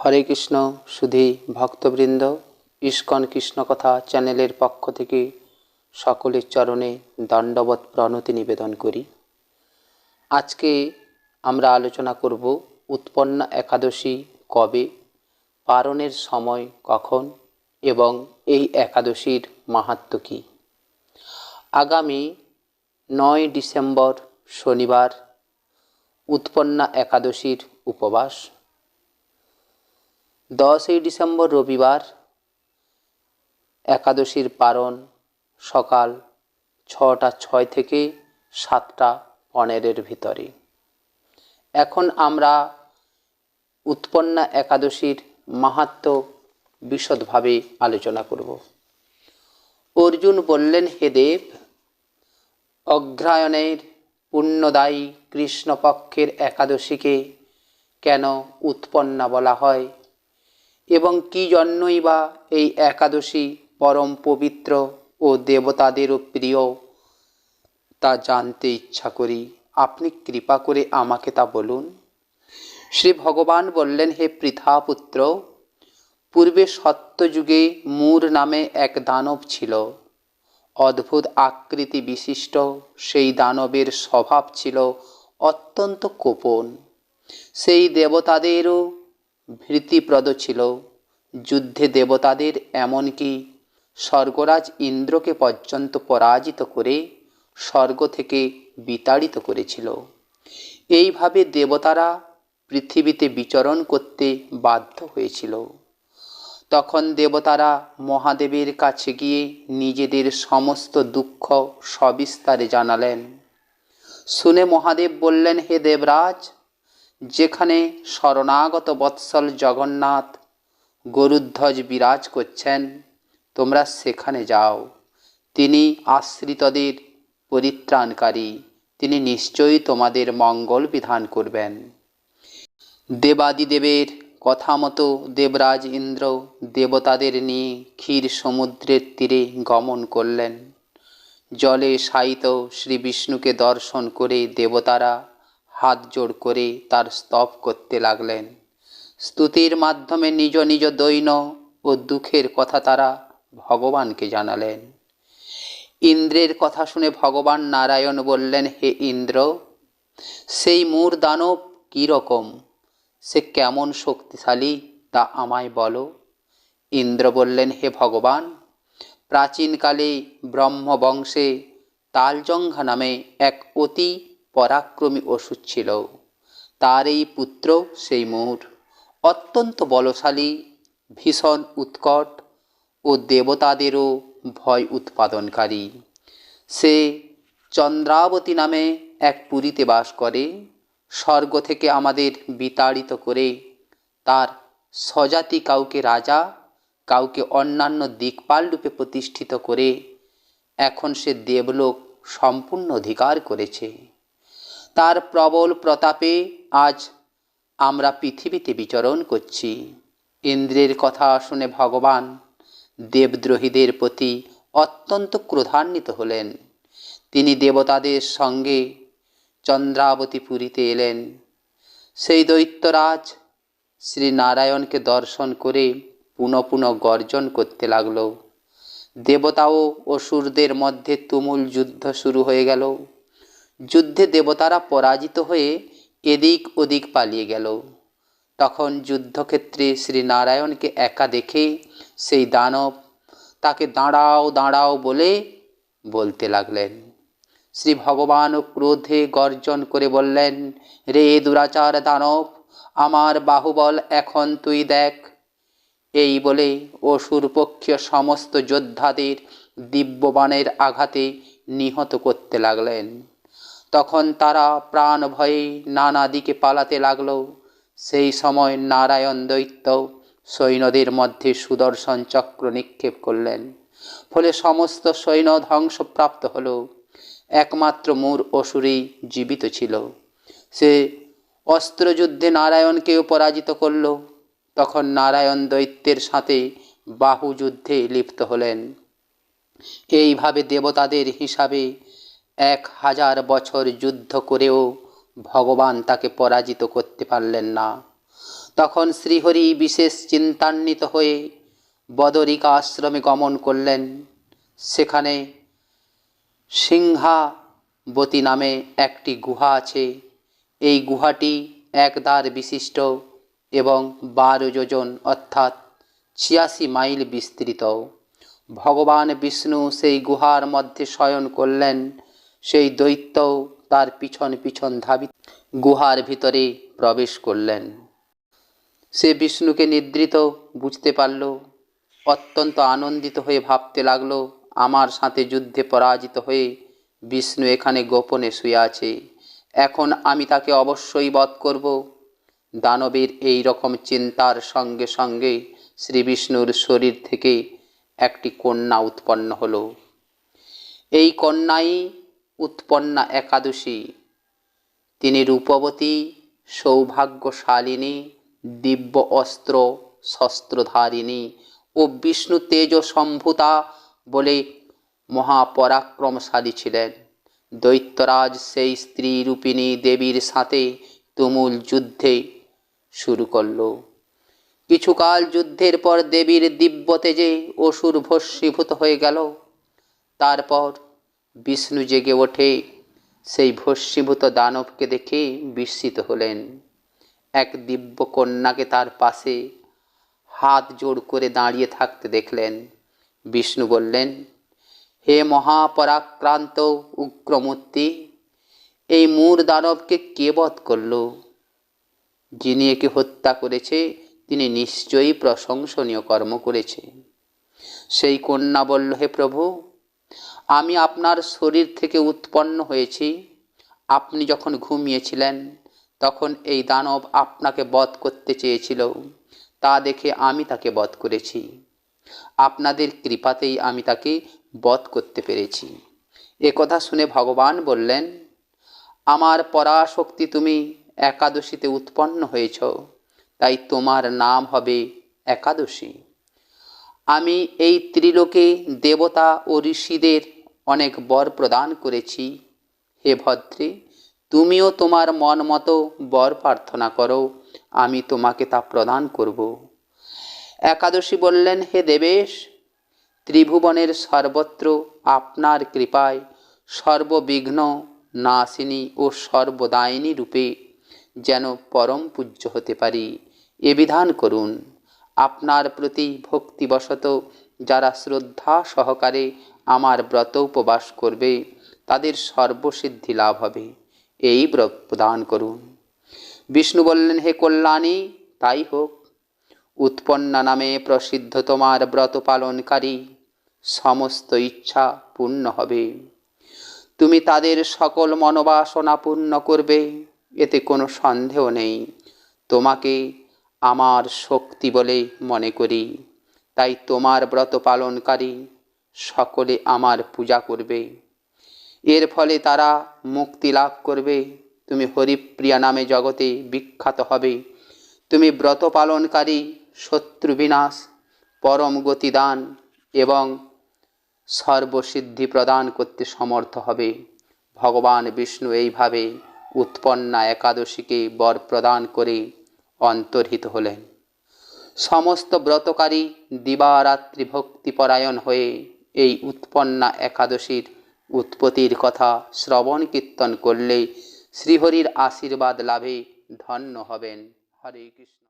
হরে কৃষ্ণ সুধী ভক্তবৃন্দ, ইস্কন কৃষ্ণ কথা চ্যানেলের পক্ষ থেকে সকলের চরণে দণ্ডবৎ প্রণতি নিবেদন করি। আজকে আমরা আলোচনা করব উৎপন্না একাদশী কবে, পারণের সময় কখন এবং এই একাদশীর মাহাত্ম্য কী। আগামী 9 ডিসেম্বর শনিবার উৎপন্না একাদশীর উপবাস। 10 ডিসেম্বর রবিবার একাদশীর পারণ সকাল 6টা 6 থেকে 7টা 15-এর ভিতরে। এখন আমরা উৎপন্না একাদশীর মাহাত্ম্য বিশদভাবে আলোচনা করব। অর্জুন বললেন, হে দেব, অগ্রহায়ণের পুণ্যদায়ী কৃষ্ণপক্ষের একাদশীকে কেন উৎপন্না বলা হয় এবং কী জন্যই বা এই একাদশী পরম পবিত্র ও দেবতাদেরও প্রিয় তা জানতে ইচ্ছা করি। আপনি কৃপা করে আমাকে তা বলুন। শ্রী ভগবান বললেন, হে পৃথাপুত্র, পূর্বে সত্যযুগে মূর নামে এক দানব ছিল। অদ্ভুত আকৃতি বিশিষ্ট সেই দানবের স্বভাব ছিল অত্যন্ত কোপন। সেই দেবতাদেরও ভীতিপ্রদ ছিল। যুদ্ধে দেবতাদের এমনকি স্বর্গরাজ ইন্দ্রকে পর্যন্ত পরাজিত করে স্বর্গ থেকে বিতাড়িত করেছিল। এইভাবে দেবতারা পৃথিবীতে বিচরণ করতে বাধ্য হয়েছিল। তখন দেবতারা মহাদেবের কাছে গিয়ে নিজেদের সমস্ত দুঃখ সবিস্তারে জানালেন। শুনে মহাদেব বললেন, হে দেবরাজ, যেখানে শরণাগত বৎসল জগন্নাথ গরুধ্বজ বিরাজ করছেন, তোমরা সেখানে যাও। তিনি আশ্রিতদের পরিত্রাণকারী, তিনি নিশ্চয়ই তোমাদের মঙ্গল বিধান করবেন। দেবাদিদেবের কথা মতো দেবরাজ ইন্দ্র দেবতাদের নিয়ে ক্ষীর সমুদ্রের তীরে গমন করলেন। জলে শায়িত শ্রী বিষ্ণুকে দর্শন করে দেবতারা হাত জোড় করে তার স্তব করতে লাগলেন। স্তুতির মাধ্যমে নিজ নিজ দৈন্য ও দুঃখের কথা তারা ভগবানকে জানালেন। ইন্দ্রের কথা শুনে ভগবান নারায়ণ বললেন, হে ইন্দ্র, সেই মূর দানব কী রকম, সে কেমন শক্তিশালী তা আমায় বলো। ইন্দ্র বললেন, হে ভগবান, প্রাচীনকালে ব্রহ্মবংশে তালজঙ্ঘা নামে এক অতি পরাক্রমী অসুর ছিল। তার এই পুত্র সেই মূর অত্যন্ত বলশালী, ভীষণ উৎকট ও দেবতাদেরও ভয় উৎপাদনকারী। সে চন্দ্রাবতী নামে এক পুরীতে বাস করে। স্বর্গ থেকে আমাদের বিতাড়িত করে তার স্বজাতি কাউকে রাজা, কাউকে অন্যান্য দিকপাল রূপে প্রতিষ্ঠিত করে এখন সে দেবলোক সম্পূর্ণ অধিকার করেছে। তার প্রবল প্রতাপে আজ আমরা পৃথিবীতে বিচরণ করছি। ইন্দ্রের কথা শুনে ভগবান দেবদ্রোহীদের প্রতি অত্যন্ত ক্রোধান্বিত হলেন। তিনি দেবতাদের সঙ্গে চন্দ্রাবতী পুরীতে এলেন। সেই দৈত্যরাজ শ্রী নারায়ণকে দর্শন করে পুনঃ পুনঃ গর্জন করতে লাগল। দেবতা ও অসুরদের মধ্যে তুমুল যুদ্ধ শুরু হয়ে গেল। যুদ্ধে দেবতারা পরাজিত হয়ে এদিক ওদিক পালিয়ে গেল। তখন যুদ্ধক্ষেত্রে শ্রী নারায়ণকে একা দেখে সেই দানব তাকে দাঁড়াও দাঁড়াও বলতে লাগলেন। শ্রী ভগবানও ক্রোধে গর্জন করে বললেন, রে দুরাচার দানব, আমার বাহুবল এখন তুই দেখ। এই বলে অসুরপক্ষীয় সমস্ত যোদ্ধাদের দিব্যবাণের আঘাতে নিহত করতে লাগলেন। তখন তারা প্রাণ ভয়ে নানা দিকে পালাতে লাগল। সেই সময় নারায়ণ দৈত্য সৈন্যদের মধ্যে সুদর্শন চক্র নিক্ষেপ করলেন। ফলে সমস্ত সৈন্য ধ্বংসপ্রাপ্ত হল। একমাত্র মূর অসুরই জীবিত ছিল। সে অস্ত্রযুদ্ধে নারায়ণকেও পরাজিত করল। তখন নারায়ণ দৈত্যের সাথে বাহুযুদ্ধে লিপ্ত হলেন। এইভাবে দেবতাদের হিসাবে 1000 বছর যুদ্ধ করেও ভগবান তাকে পরাজিত করতে পারলেন না। তখন শ্রীহরি বিশেষ চিন্তান্বিত হয়ে বদরিকা আশ্রমে গমন করলেন। সেখানে সিংহাবতী নামে একটি গুহা আছে। এই গুহাটি একদ্বার বিশিষ্ট এবং 12 যোজন অর্থাৎ 86 মাইল বিস্তৃত। ভগবান বিষ্ণু সেই গুহার মধ্যে শয়ন করলেন। সেই দৈত্য তার পিছন পিছন ধাবিত গুহার ভিতরে প্রবেশ করলেন। সে বিষ্ণুকে নিদ্রিত বুঝতে পারল। অত্যন্ত আনন্দিত হয়ে ভাবতে লাগলো, আমার সাথে যুদ্ধে পরাজিত হয়ে বিষ্ণু এখানে গোপনে শুয়ে আছে, এখন আমি তাকে অবশ্যই বধ করব। দানবের এই রকম চিন্তার সঙ্গে সঙ্গে শ্রী বিষ্ণুর শরীর থেকে একটি কন্যা উৎপন্ন হলো। এই কন্যাই উৎপন্না একাদশী। তিনি রূপবতী, সৌভাগ্যশালিনী, দিব্য অস্ত্র শস্ত্রধারিণী ও বিষ্ণু তেজ সম্ভূতা বলে মহাপরাক্রমশালী ছিলেন। দৈত্যরাজ সেই স্ত্রী রূপিণী দেবীর সাথে তুমুল যুদ্ধে শুরু করল। কিছুকাল যুদ্ধের পর দেবীর দিব্য তেজে অসুর ভস্মীভূত হয়ে গেল। তারপর বিষ্ণু জেগে ওঠে। সেই ভস্মীভূত দানবকে দেখে বিস্মিত হলেন। এক দিব্য কন্যাকে তার পাশে হাত জোড় করে দাঁড়িয়ে থাকতে দেখলেন। বিষ্ণু বললেন, হে মহাপরাক্রান্ত উগ্রমূর্তি, এই মূঢ় দানবকে কে বধ করল? যিনি একে হত্যা করেছে তিনি নিশ্চয়ই প্রশংসনীয় কর্ম করেছে। সেই কন্যা বলল, হে প্রভু, আমি আপনার শরীর থেকে উৎপন্ন হয়েছি। আপনি যখন ঘুমিয়েছিলেন তখন এই দানব আপনাকে বধ করতে চেয়েছিল। তা দেখে আমি তাকে বধ করেছি। আপনাদের কৃপাতেই আমি তাকে বধ করতে পেরেছি। একথা শুনে ভগবান বললেন, আমার পরাশক্তি, তুমি একাদশীতে উৎপন্ন হয়েছ, তাই তোমার নাম হবে একাদশী। আমি এই ত্রিলোকে দেবতা ও ঋষিদের অনেক বর প্রদান করেছি। হে ভদ্রে, তুমিও তোমার মন মতো বর প্রার্থনা করো, আমি তোমাকে তা প্রদান করব। একাদশী বললেন, হে দেবেশ, ত্রিভুবনের সর্বত্র আপনার কৃপায় সর্ববিঘ্ন নাশিনী ও সর্বদায়িনী রূপে যেন পরম পূজ্য হতে পারি, এ বিধান করুন। আপনার প্রতি ভক্তিবশত যারা শ্রদ্ধা সহকারে আমার ব্রত উপবাস করবে তাদের সর্বসিদ্ধি লাভ হবে, এই ব্রত প্রদান করুন। বিষ্ণু বললেন, হে কল্যাণী, তাই হোক। উৎপন্না নামে প্রসিদ্ধ তোমার ব্রত পালনকারী সমস্ত ইচ্ছা পূর্ণ হবে। তুমি তাদের সকল মনোবাসনা পূর্ণ করবে, এতে কোনো সন্দেহ নেই। তোমাকে আমার শক্তি বলে মনে করি, তাই তোমার ব্রত পালনকারী সকলে আমার পূজা করবে। এর ফলে তারা মুক্তি লাভ করবে। তুমি হরিপ্রিয়া নামে জগতে বিখ্যাত হবে। তুমি ব্রত পালনকারী, শত্রু বিনাশ, পরম গতিদান এবং সর্বসিদ্ধি প্রদান করতে সমর্থ হবে। ভগবান বিষ্ণু এইভাবে উৎপন্না একাদশীকে বর প্রদান করে অন্তর্হিত হলেন। সমস্ত ব্রতকারী দিবারাত্রি ভক্তিপরায়ণ হয়ে এই উৎপন্না একাদশীর উৎপত্তির কথা শ্রবণ কীর্তন করলে শ্রীহরির আশীর্বাদ লাভে ধন্য হবেন। হরে কৃষ্ণ।